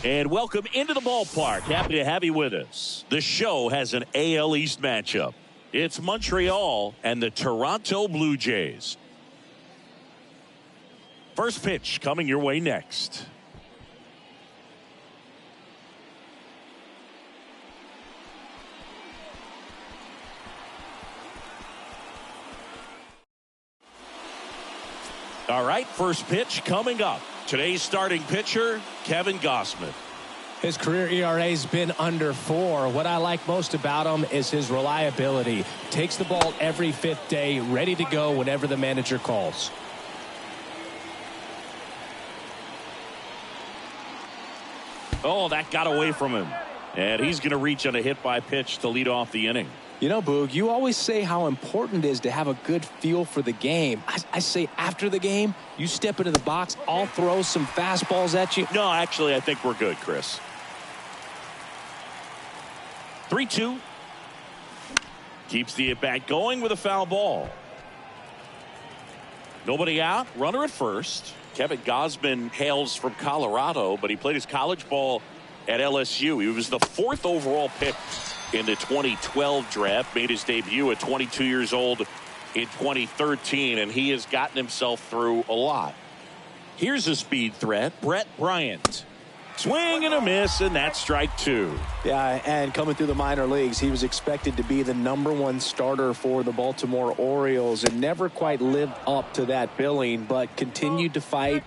And welcome into the ballpark. Happy to have you with us. The show has an AL East matchup. It's Montreal and the Toronto Blue Jays. First pitch coming your way next. All right, first pitch coming up. Today's starting pitcher, Kevin Gausman. His career ERA has been under 4. What I like most about him is his reliability. Takes the ball every 5th day, ready to go whenever the manager calls. Oh, that got away from him. And he's going to reach on a hit by pitch to lead off the inning. You know, Boog, you always say how important it is to have a good feel for the game. I say after the game, you step into the box, I'll throw some fastballs at you. No, actually, I think we're good, Chris. 3-2. Keeps the at-bat going with a foul ball. Nobody out. Runner at first. Kevin Gausman hails from Colorado, but he played his college ball at LSU. He was the 4th overall pick in the 2012 draft, made his debut at 22 years old in 2013, and he has gotten himself through a lot. Here's a speed threat, Brett Bryant. Swing and a miss, and that's strike 2. Yeah, and coming through the minor leagues, he was expected to be the #1 starter for the Baltimore Orioles and never quite lived up to that billing, but continued to fight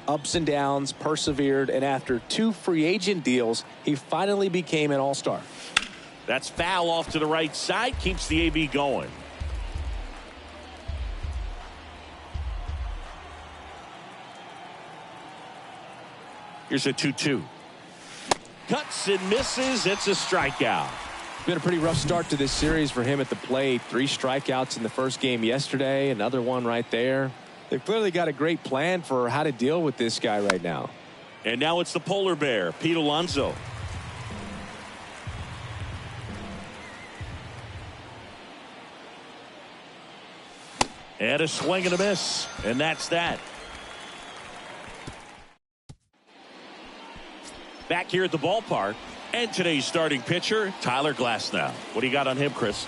ups and downs, persevered, and after 2 free agent deals, he finally became an all-star. That's foul off to the right side. Keeps the AB going. Here's a 2-2. Cuts and misses. It's a strikeout. Been a pretty rough start to this series for him at the plate. 3 strikeouts in the first game yesterday. Another one right there. They've clearly got a great plan for how to deal with this guy right now. And now it's the polar bear, Pete Alonso. And a swing and a miss. And that's that. Back here at the ballpark. And today's starting pitcher, Tyler Glasnow. What do you got on him, Chris?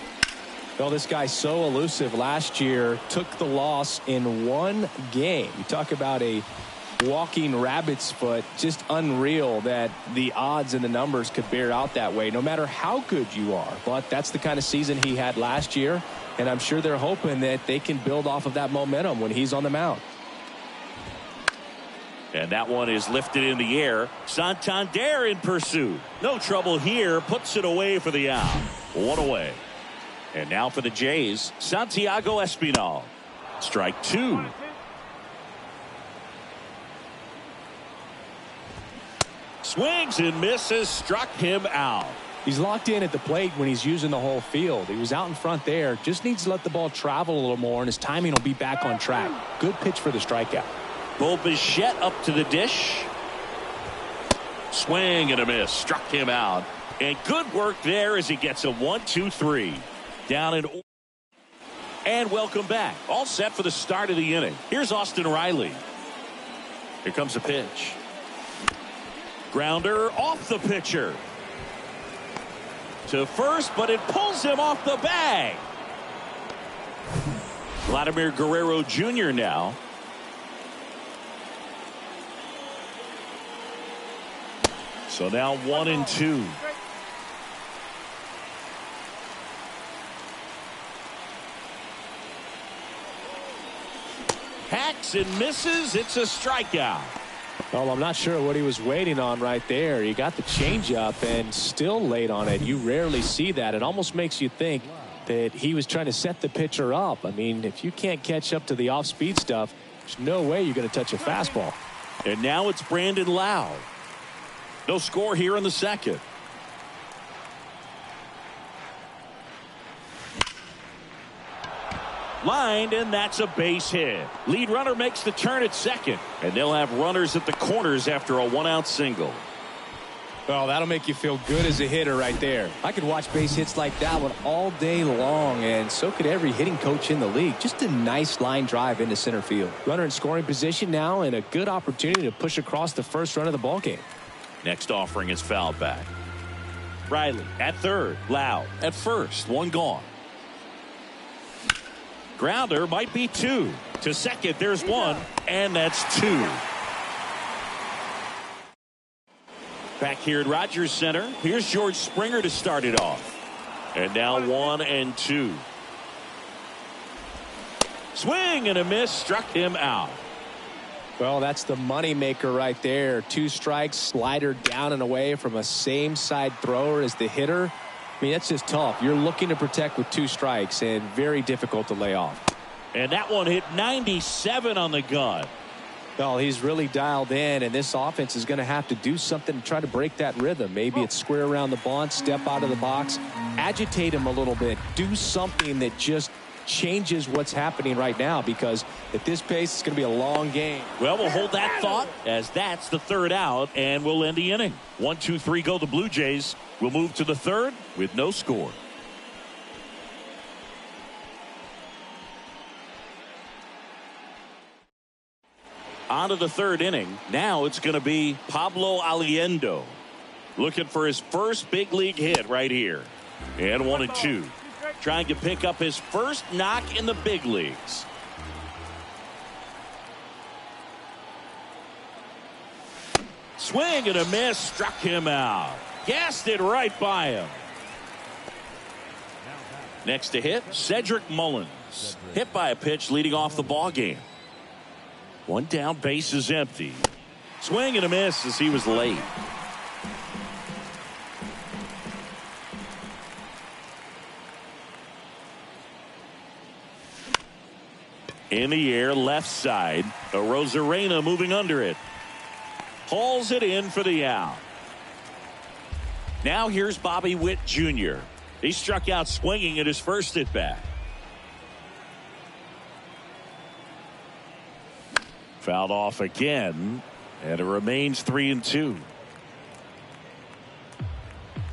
Well, this guy's so elusive. Last year took the loss in 1 game. You talk about a walking rabbit's foot. Just unreal that the odds and the numbers could bear out that way, no matter how good you are. But that's the kind of season he had last year. And I'm sure they're hoping that they can build off of that momentum when he's on the mound. And that one is lifted in the air. Santander in pursuit. No trouble here. Puts it away for the out. 1 away. And now for the Jays, Santiago Espinal. Strike 2. Swings and misses. Struck him out. He's locked in at the plate when he's using the whole field. He was out in front there. Just needs to let the ball travel a little more, and his timing will be back on track. Good pitch for the strikeout. Bo Bichette up to the dish. Swing and a miss. Struck him out. And good work there as he gets a 1-2-3. Down and welcome back. All set for the start of the inning. Here's Austin Riley. Here comes a pitch. Grounder off the pitcher. To first, but it pulls him off the bag. Vladimir Guerrero Jr. now. So now 1-2. Hacks and misses. It's a strikeout. Well, I'm not sure what he was waiting on right there. He got the changeup and still late on it. You rarely see that. It almost makes you think that he was trying to set the pitcher up. I mean, if you can't catch up to the off-speed stuff, there's no way you're going to touch a fastball. And now it's Brandon Lowe. No score here in the second. Lined, and that's a base hit. Lead runner makes the turn at second, and they'll have runners at the corners after a 1-out single. Well, that'll make you feel good as a hitter right there. I could watch base hits like that one all day long, and so could every hitting coach in the league. Just a nice line drive into center field. Runner in scoring position now, and a good opportunity to push across the first run of the ballgame. Next offering is fouled back. Riley at third. Loud at first. One gone. Grounder might be two. To second, there's one, and that's two. Back here at Rogers Center, here's George Springer to start it off. And now 1-2. Swing and a miss, struck him out. Well, that's the money maker right there. 2 strikes, slider down and away from a same side thrower as the hitter. I mean, that's just tough. You're looking to protect with 2 strikes and very difficult to lay off. And that one hit 97 on the gun. Well, he's really dialed in, and this offense is going to have to do something to try to break that rhythm. Maybe it's square around the bunt, step out of the box, agitate him a little bit, do something that just changes what's happening right now, because at this pace, it's going to be a long game. Well, we'll hold that thought as that's the 3rd out, and we'll end the inning. 1, 2, 3 go the Blue Jays. We'll move to the 3rd with no score. On to the 3rd inning. Now it's going to be Pablo Aliendo looking for his first big league hit right here. And 1-2. Trying to pick up his first knock in the big leagues. Swing and a miss, struck him out. Gassed it right by him. Next to hit, Cedric Mullins. Hit by a pitch leading off the ball game. 1 down, base is empty. Swing and a miss as he was late. In the air, left side. Arozarena moving under it. Hauls it in for the out. Now here's Bobby Witt Jr. He struck out swinging at his first at bat. Fouled off again, and it remains 3-2.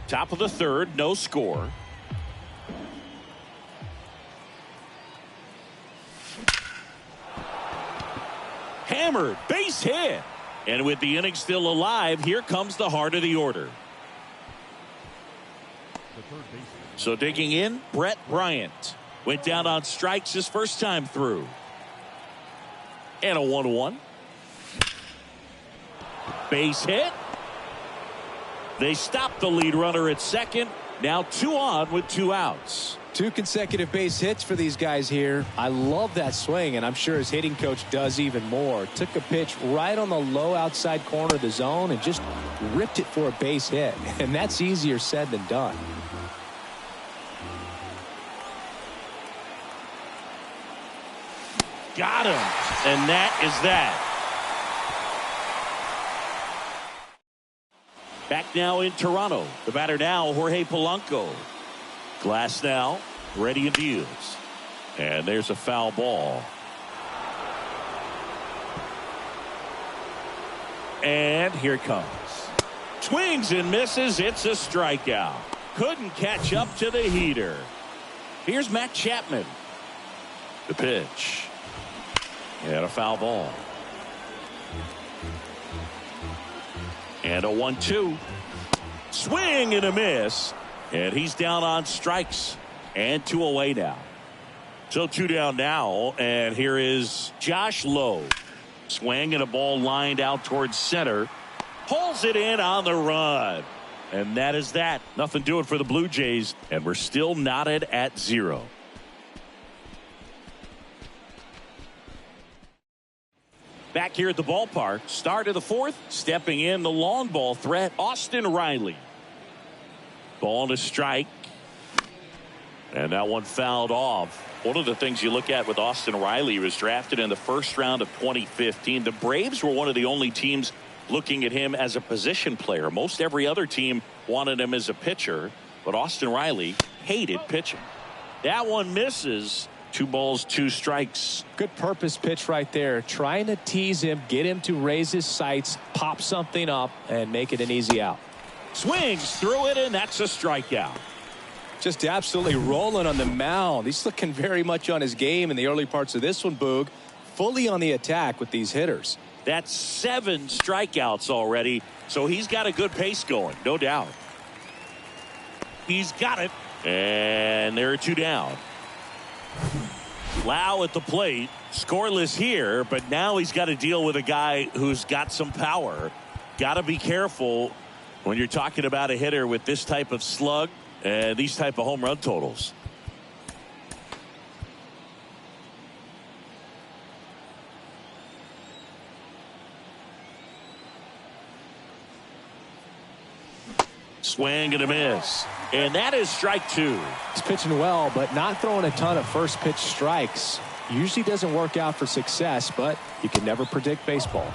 Top of the 3rd, no score. Hammered, base hit. And with the inning still alive, here comes the heart of the order. So digging in, Brett Bryant. Went down on strikes his first time through. And a 1-1. Base hit. They stopped the lead runner at second. Now 2 on with 2 outs. 2 consecutive base hits for these guys here. I love that swing, and I'm sure his hitting coach does even more. Took a pitch right on the low outside corner of the zone and just ripped it for a base hit. And that's easier said than done. Got him. And that is that. Back now in Toronto. The batter now, Jorge Polanco. Glass now, ready and deals. And there's a foul ball. And here it comes. Swings and misses. It's a strikeout. Couldn't catch up to the heater. Here's Matt Chapman. The pitch. And a foul ball. And a 1-2. Swing and a miss. And he's down on strikes. And 2 away now. So 2 down now. And here is Josh Lowe. Swing and a ball lined out towards center. Pulls it in on the run. And that is that. Nothing doing for the Blue Jays. And we're still knotted at 0. Back here at the ballpark, start of the 4th, stepping in the long ball threat, Austin Riley. Ball to strike. And that one fouled off. One of the things you look at with Austin Riley, he was drafted in the 1st round of 2015. The Braves were one of the only teams looking at him as a position player. Most every other team wanted him as a pitcher, but Austin Riley hated pitching. That one misses. 2 balls, 2 strikes. Good purpose pitch right there. Trying to tease him, get him to raise his sights, pop something up, and make it an easy out. Swings through it, and that's a strikeout. Just absolutely rolling on the mound. He's looking very much on his game in the early parts of this one, Boog. fully on the attack with these hitters. That's 7 strikeouts already, so he's got a good pace going, no doubt. He's got it, and there are 2 down. Lau at the plate, scoreless here, but now he's got to deal with a guy who's got some power. Got to be careful when you're talking about a hitter with this type of slug and these type of home run totals. Swing and a miss. And that is strike 2. He's pitching well, but not throwing a ton of first pitch strikes. Usually doesn't work out for success, but you can never predict baseball.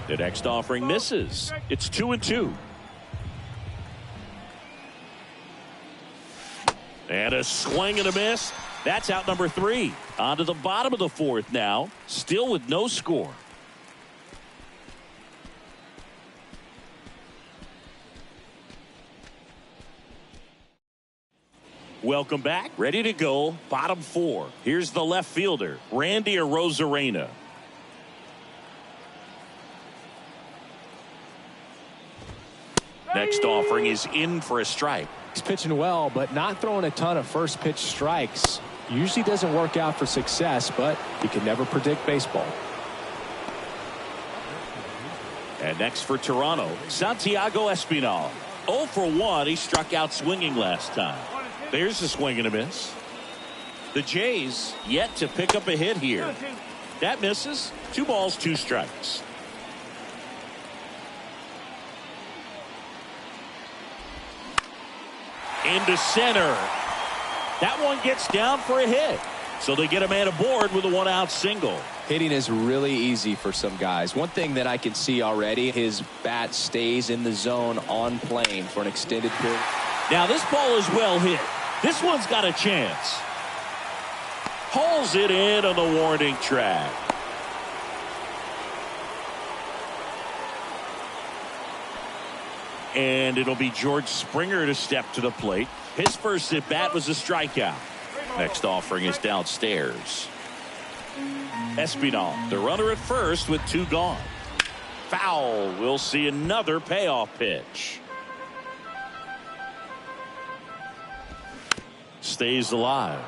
The next offering misses. It's 2-2. And a swing and a miss. That's out number 3. On to the bottom of the 4th now. Still with no score. Welcome back. Ready to go. Bottom 4. Here's the left fielder, Randy Arozarena. Next offering is in for a strike. He's pitching well, but not throwing a ton of first pitch strikes. Usually doesn't work out for success, but you can never predict baseball. And next for Toronto, Santiago Espinal. 0 for 1. He struck out swinging last time. There's a swing and a miss. The Jays yet to pick up a hit here. That misses. 2 balls, 2 strikes. Into center. That one gets down for a hit. So they get a man aboard with a 1-out single. Hitting is really easy for some guys. One thing that I can see already, his bat stays in the zone on plane for an extended period. Now this ball is well hit. This one's got a chance. Hauls it in on the warning track. And it'll be George Springer to step to the plate. His first at bat was a strikeout. Next offering is downstairs. Espinal, the runner at first with 2 gone. Foul. We'll see another payoff pitch. Stays alive.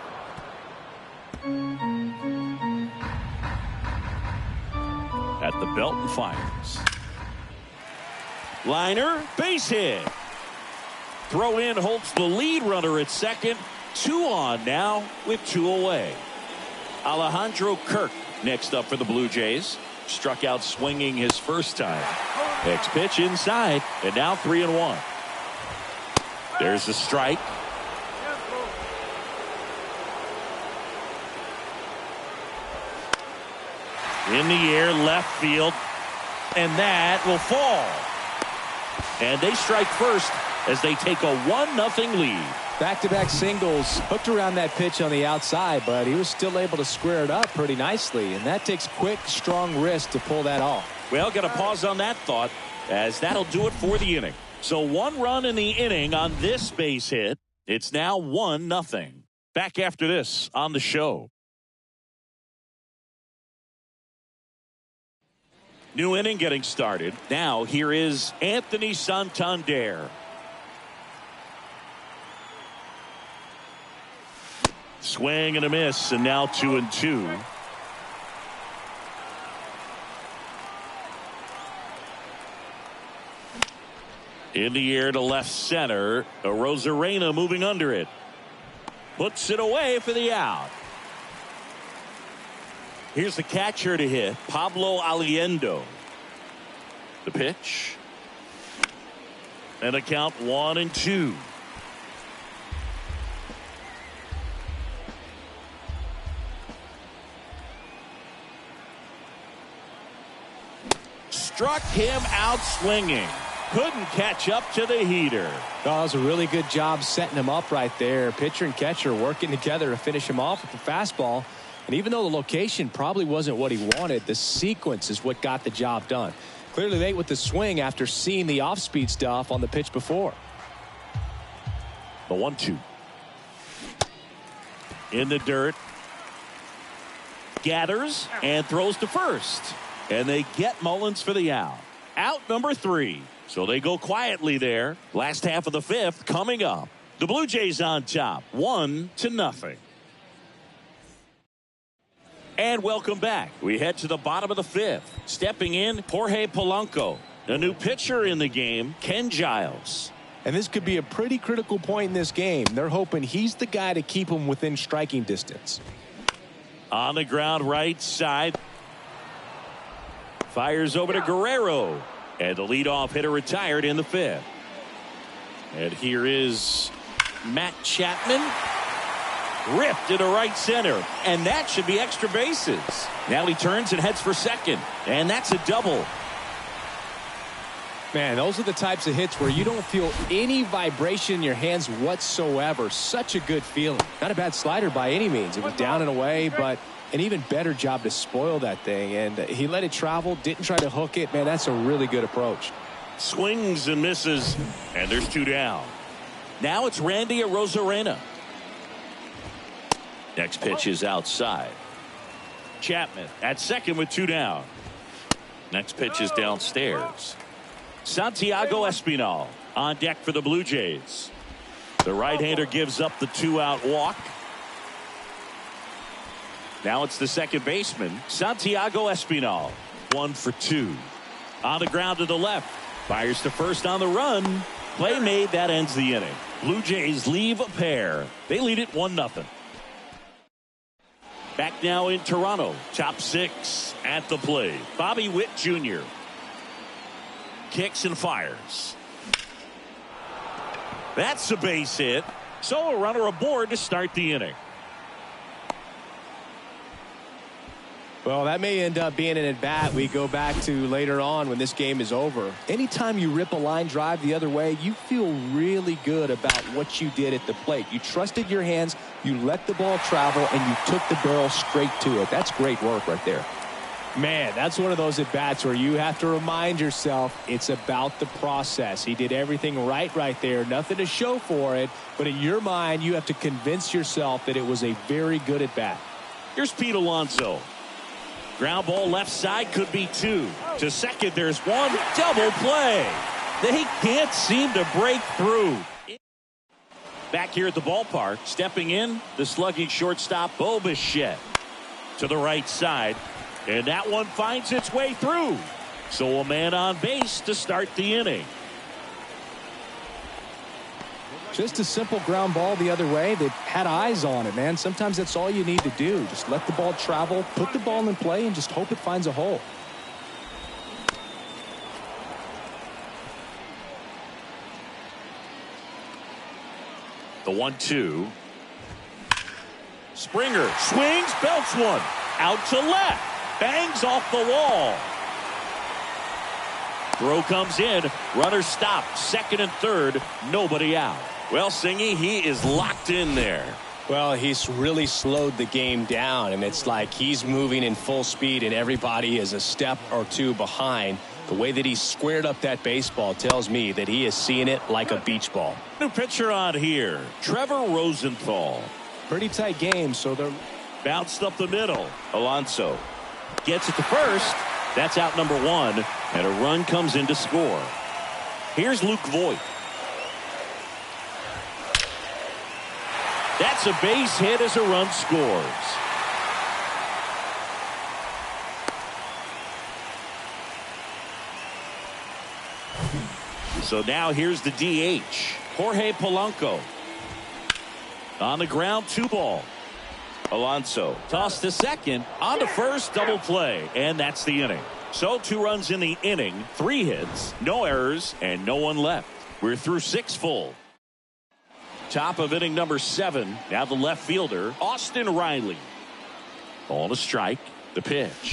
At the belt and fires. Liner, base hit. Throw in holds the lead runner at second. 2 on now with 2 away. Alejandro Kirk next up for the Blue Jays. Struck out swinging his first time. Next pitch inside, and now 3-1. There's a strike. In the air, left field, and that will fall. And they strike first as they take a 1-0 lead. Back-to-back singles, hooked around that pitch on the outside, but he was still able to square it up pretty nicely, and that takes quick, strong wrist to pull that off. Well, got to pause on that thought, as that'll do it for the inning. So 1 run in the inning on this base hit. It's now 1-0. Back after this on the show. New inning getting started. Now here is Anthony Santander. Swing and a miss, and now 2-2. In the air to left center. Arozarena moving under it. Puts it away for the out. Here's the catcher to hit, Pablo Aliendo. The pitch. And a count 1-2. Struck him out swinging. Couldn't catch up to the heater. That was a really good job setting him up right there. Pitcher and catcher working together to finish him off with the fastball. And even though the location probably wasn't what he wanted, the sequence is what got the job done. Clearly late with the swing after seeing the off-speed stuff on the pitch before. The 1-2. In the dirt. gathers and throws to first. And they get Mullins for the out. Out number 3. So they go quietly there. Last half of the 5th coming up. The Blue Jays on top, 1-0. And welcome back. We head to the bottom of the 5th. Stepping in, Jorge Polanco. A new pitcher in the game, Ken Giles. And this could be a pretty critical point in this game. They're hoping he's the guy to keep them within striking distance. On the ground right side. Fires over to Guerrero. And the leadoff hitter retired in the 5th. And here is Matt Chapman. Ripped into right center. And that should be extra bases. Now he turns and heads for second. And that's a double. Man, those are the types of hits where you don't feel any vibration in your hands whatsoever. Such a good feeling. Not a bad slider by any means. It was down and away, but an even better job to spoil that thing. And he let it travel, didn't try to hook it. Man, that's a really good approach. Swings and misses, and there's 2 down. Now it's Randy Arozarena. Next pitch is outside. Chapman at second with 2 down. Next pitch is downstairs. Santiago Espinal on deck for the Blue Jays. The right-hander gives up the 2-out walk. Now it's the second baseman, Santiago Espinal. 1 for 2. On the ground to the left. Fires to first on the run. Play made, that ends the inning. Blue Jays leave a pair. They lead it 1-0. Back now in Toronto. Top 6 at the plate. Bobby Witt Jr. Kicks and fires. That's a base hit. So a runner aboard to start the inning. Well, that may end up being an at-bat we go back to later on when this game is over. Anytime you rip a line drive the other way, you feel really good about what you did at the plate. You trusted your hands, you let the ball travel, and you took the barrel straight to it. That's great work right there. Man, that's one of those at-bats where you have to remind yourself it's about the process. He did everything right there. Nothing to show for it. But in your mind, you have to convince yourself that it was a very good at-bat. Here's Pete Alonso. Ground ball left side, could be 2. To second, there's 1. Double play. They can't seem to break through. Back here at the ballpark, stepping in, the slugging shortstop, Bo Bichette. To the right side. And that one finds its way through. So a man on base to start the inning. Just a simple ground ball the other way. They had eyes on it, man. Sometimes that's all you need to do. Just let the ball travel, put the ball in play, and just hope it finds a hole. The 1-2. Springer swings, belts one. Out to left. Bangs off the wall. Throw comes in. Runner stopped. Second and third. Nobody out. Well, Singy, he is locked in there. Well, he's really slowed the game down, and it's like he's moving in full speed, and everybody is a step or 2 behind. The way that he squared up that baseball tells me that he is seeing it like a beach ball. New pitcher on here, Trevor Rosenthal. Pretty tight game, so they're bounced up the middle. Alonso gets it to first. That's out number 1, and a run comes in to score. Here's Luke Voit. That's a base hit as a run scores. So now here's the DH, Jorge Polanco. On the ground, 2 ball. Alonso tossed to second, on to first, double play, and that's the inning. So 2 runs in the inning, 3 hits, no errors, and no one left. We're through 6 full. Top of inning number 7. Now the left fielder, Austin Riley. Ball to strike. The pitch.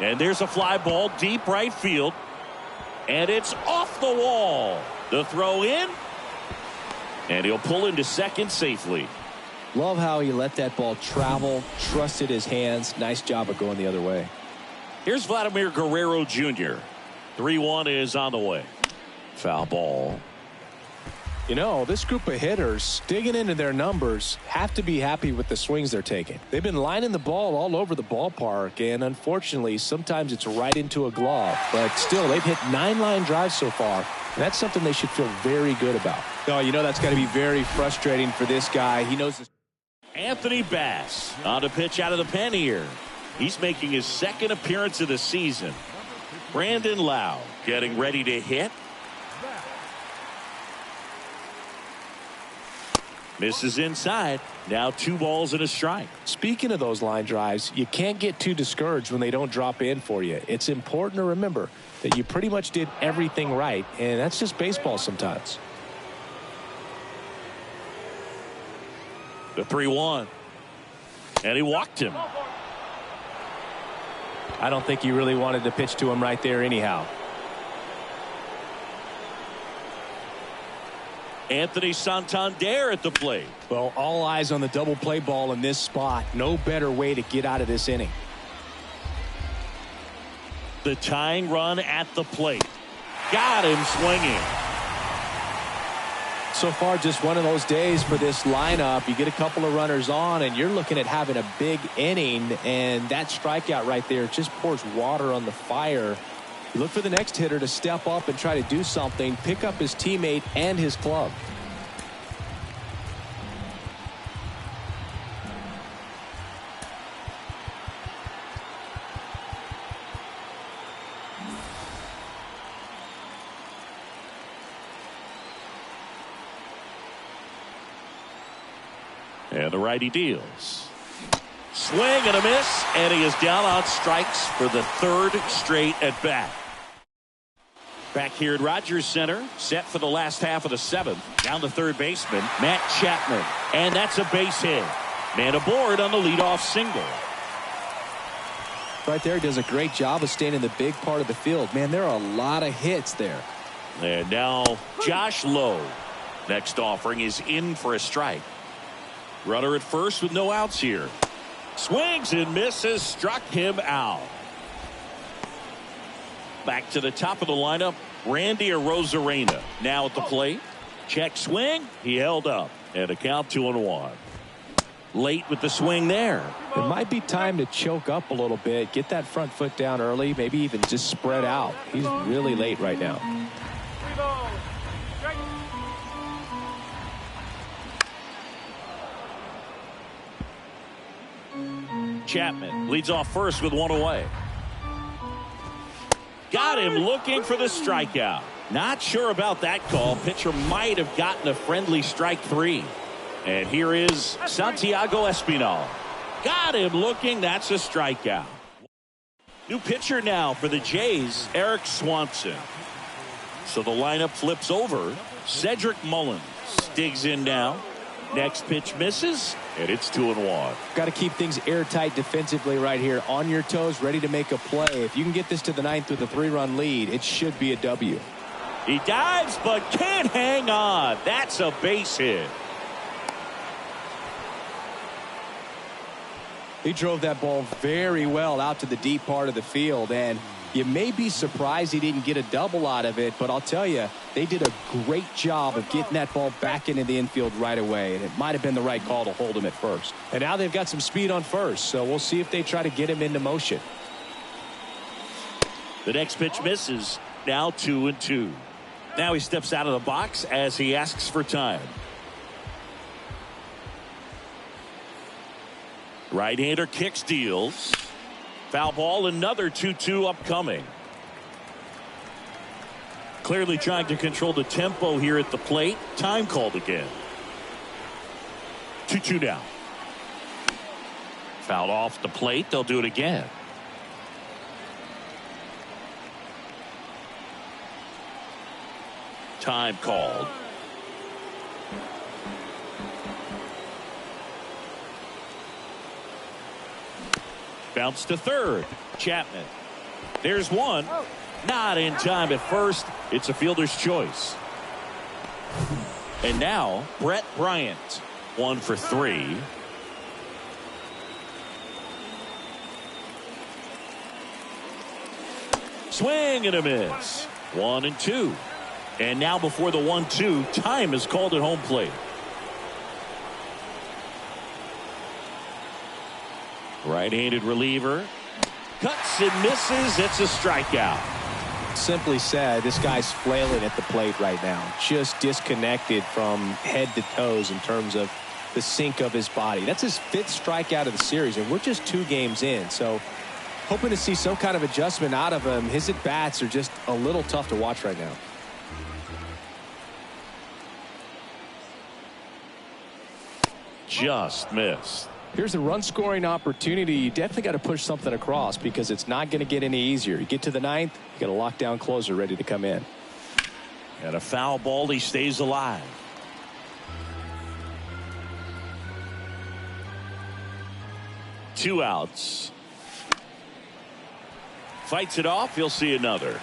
And there's a fly ball deep right field. And it's off the wall. The throw in. And he'll pull into second safely. Love how he let that ball travel, trusted his hands. Nice job of going the other way. Here's Vladimir Guerrero Jr. 3-1 is on the way. Foul ball. You know, this group of hitters, digging into their numbers, have to be happy with the swings they're taking. They've been lining the ball all over the ballpark, and unfortunately, sometimes it's right into a glove. But still, they've hit 9 line drives so far, and that's something they should feel very good about. Oh, you know that's got to be very frustrating for this guy. He knows this. Anthony Bass on to pitch out of the pen here. He's making his 2nd appearance of the season. Brandon Lowe getting ready to hit. Misses inside. Now 2 balls and a strike. Speaking of those line drives, you can't get too discouraged when they don't drop in for you. It's important to remember that you pretty much did everything right, and that's just baseball sometimes. The 3-1. And he walked him. I don't think you really wanted to pitch to him right there anyhow. Anthony Santander at the plate. Well, all eyes on the double play ball in this spot. No better way to get out of this inning. The tying run at the plate. Got him swinging. So far, just one of those days for this lineup. You get a couple of runners on, and you're looking at having a big inning, and that strikeout right there just pours water on the fire. You look for the next hitter to step up and try to do something, pick up his teammate and his club. And the righty deals. Swing and a miss, and he is down on strikes for the 3rd straight at bat. Back here at Rogers Center, set for the last half of the 7th. Down the third baseman, Matt Chapman. And that's a base hit. Man aboard on the leadoff single. Right there, does a great job of staying in the big part of the field. Man, there are a lot of hits there. And now Josh Lowe. Next offering is in for a strike. Runner at first with no outs here. Swings and misses, struck him out. Back to the top of the lineup, Randy Arozarena now at the plate. Check swing, he held up, and a count 2-1. Late with the swing there. It might be time to choke up a little bit, get that front foot down early, maybe even just spread out. He's really late right now. Chapman leads off first with 1 away. Got him looking for the strikeout. Not sure about that call. Pitcher might have gotten a friendly strike 3. And here is Santiago Espinal. Got him looking. That's a strikeout. New pitcher now for the Jays, Eric Swanson. So the lineup flips over. Cedric Mullins digs in now. Next pitch misses, and it's 2-1. Got to keep things airtight defensively right here. On your toes, ready to make a play. If you can get this to the 9th with a 3-run lead, it should be a W. He dives, but can't hang on. That's a base hit. He drove that ball very well out to the deep part of the field, and you may be surprised he didn't get a double out of it, but I'll tell you, they did a great job of getting that ball back into the infield right away, and it might have been the right call to hold him at first. And now they've got some speed on first, so we'll see if they try to get him into motion. The next pitch misses. Now 2-2. Now he steps out of the box as he asks for time. Right-hander kicks, deals. Foul ball, another 2-2 upcoming. Clearly trying to control the tempo here at the plate. Time called again. 2-2 now. Fouled off the plate. They'll do it again. Time called. Bounce to third. Chapman. There's one. Not in time at first. It's a fielder's choice. And now Brett Bryant. 1 for 3. Swing and a miss. 1-2. And now before the 1-2, time is called at home plate. Right-handed reliever. Cuts and misses. It's a strikeout. Simply said, this guy's flailing at the plate right now. Just disconnected from head to toes in terms of the sink of his body. That's his 5th strikeout of the series, and we're just 2 games in. So hoping to see some kind of adjustment out of him. His at-bats are just a little tough to watch right now. Just missed. Here's a run-scoring opportunity. You definitely got to push something across because it's not going to get any easier. You get to the 9th, you got a lockdown closer ready to come in. And a foul ball, he stays alive. Two outs. Fights it off. He'll see another.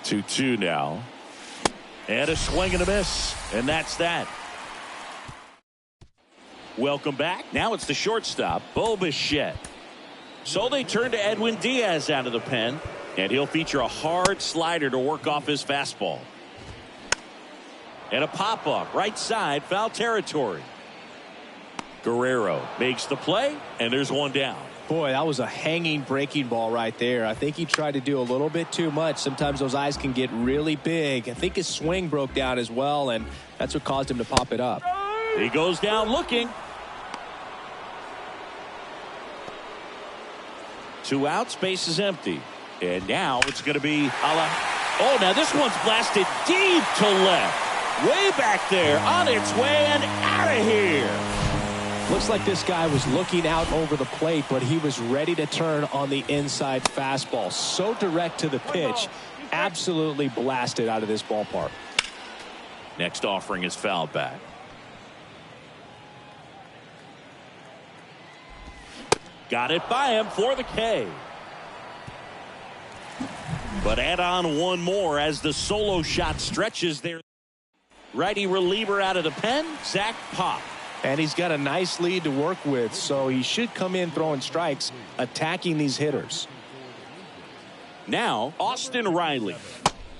Two now. And a swing and a miss. And that's that. Welcome back. Now it's the shortstop, Bo Bichette. So they turn to Edwin Diaz out of the pen. And he'll feature a hard slider to work off his fastball. And a pop-up right side, foul territory. Guerrero makes the play, and there's one down. Boy, that was a hanging breaking ball right there. I think he tried to do a little bit too much. Sometimes those eyes can get really big. I think his swing broke down as well, and that's what caused him to pop it up. He goes down looking. 2 outs, base is empty. And now it's going to be oh, now this one's blasted deep to left. Way back there, on its way and out of here. Looks like this guy was looking out over the plate, but he was ready to turn on the inside fastball. So direct to the pitch, absolutely blasted out of this ballpark. Next offering is fouled back. Got it by him for the K. But add on one more as the solo shot stretches there. Righty reliever out of the pen, Zach Pop. And he's got a nice lead to work with, so he should come in throwing strikes, attacking these hitters. Now, Austin Riley.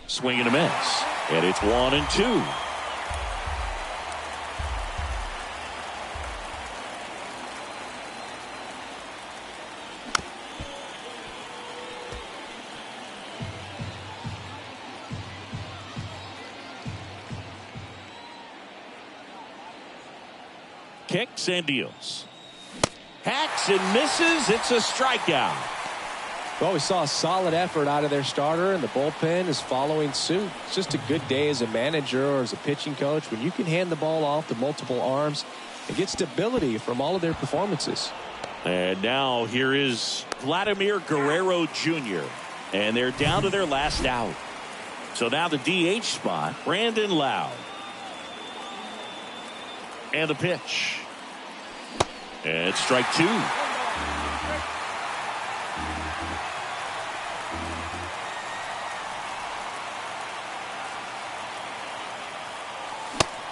Swing and a miss. And it's 1-2. Kicks and deals. Hacks and misses. It's a strikeout. Well, we saw a solid effort out of their starter, and the bullpen is following suit. It's just a good day as a manager or as a pitching coach when you can hand the ball off to multiple arms and get stability from all of their performances. And now here is Vladimir Guerrero Jr. And they're down to their last out. So now the DH spot, Brandon Lowe. And the pitch. And strike 2.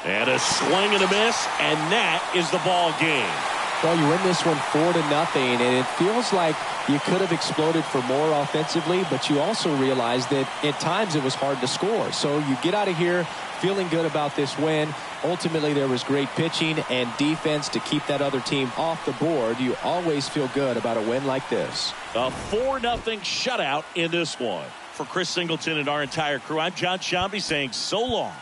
And a swing and a miss, and that is the ball game. Well, you win this one 4-0, and it feels like you could have exploded for more offensively, but you also realize that at times it was hard to score. So you get out of here feeling good about this win. Ultimately, there was great pitching and defense to keep that other team off the board. You always feel good about a win like this. A 4-0 shutout in this one. For Chris Singleton and our entire crew, I'm John Shambi saying so long.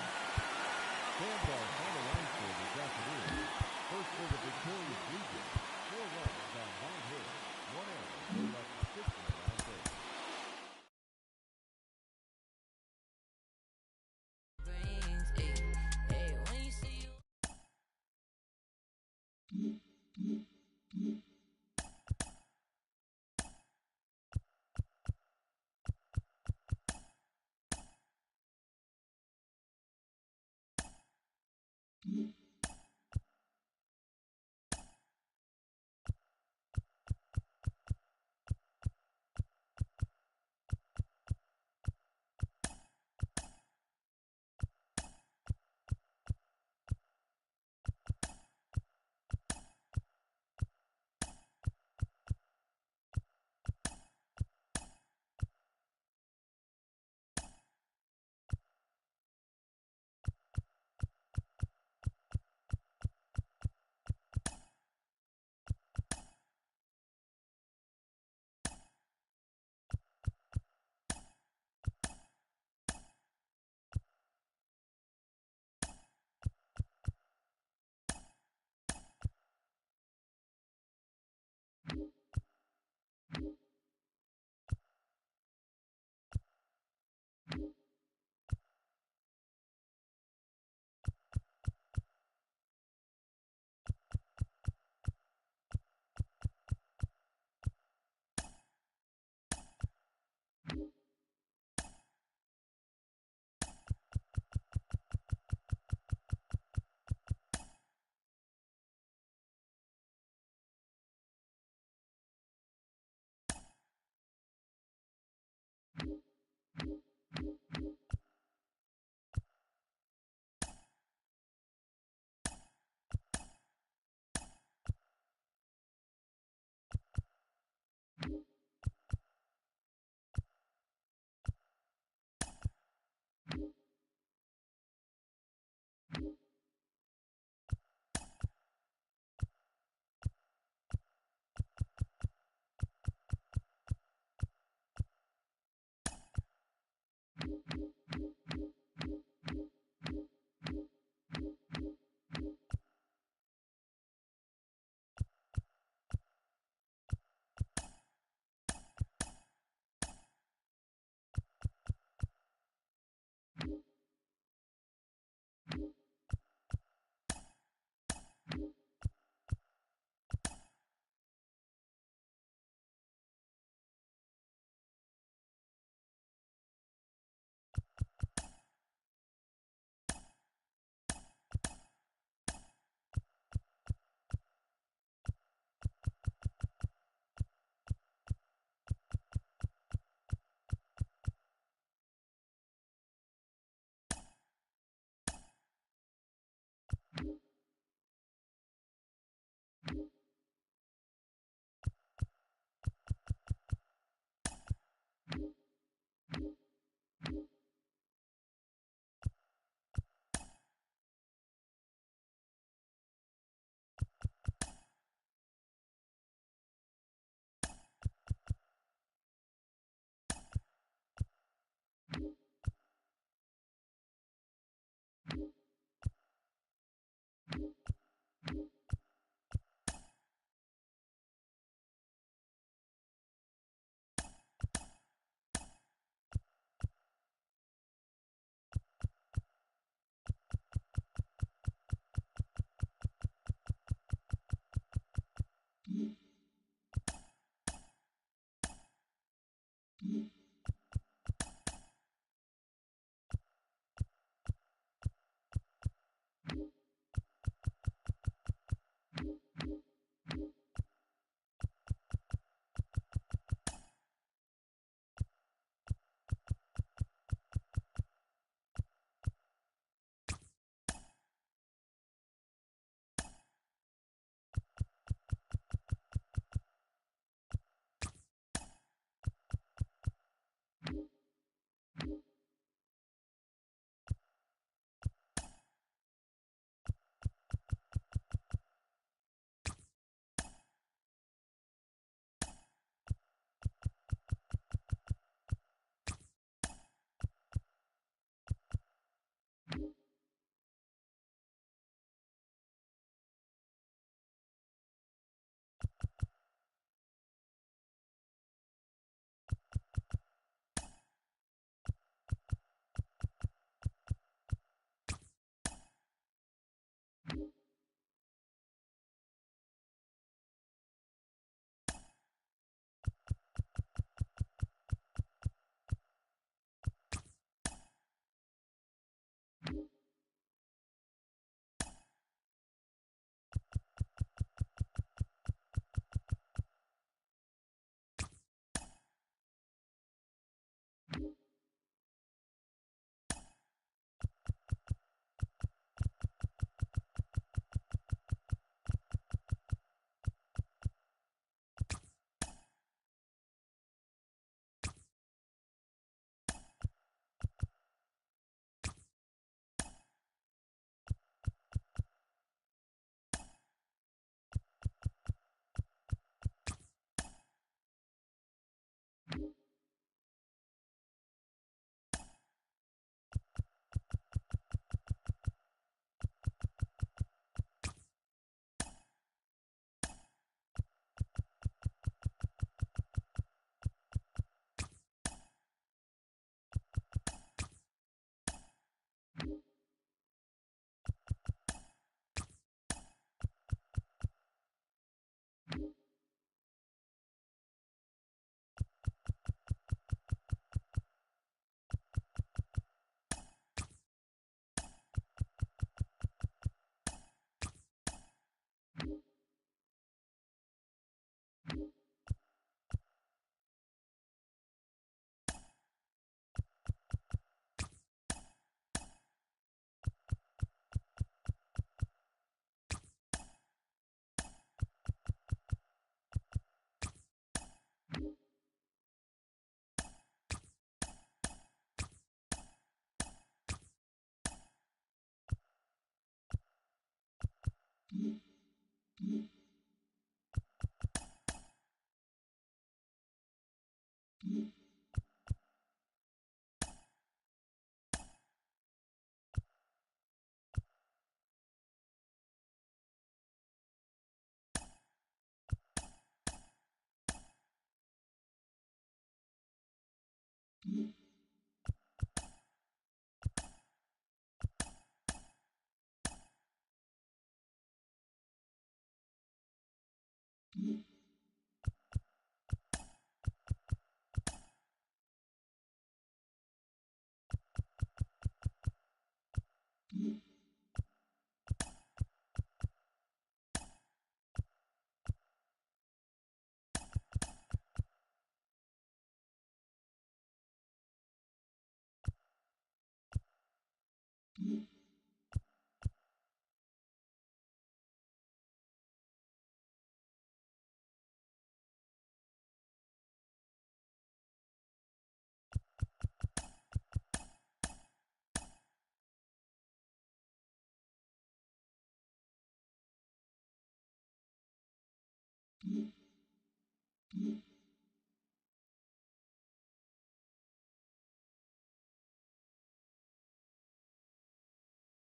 Mm-hmm.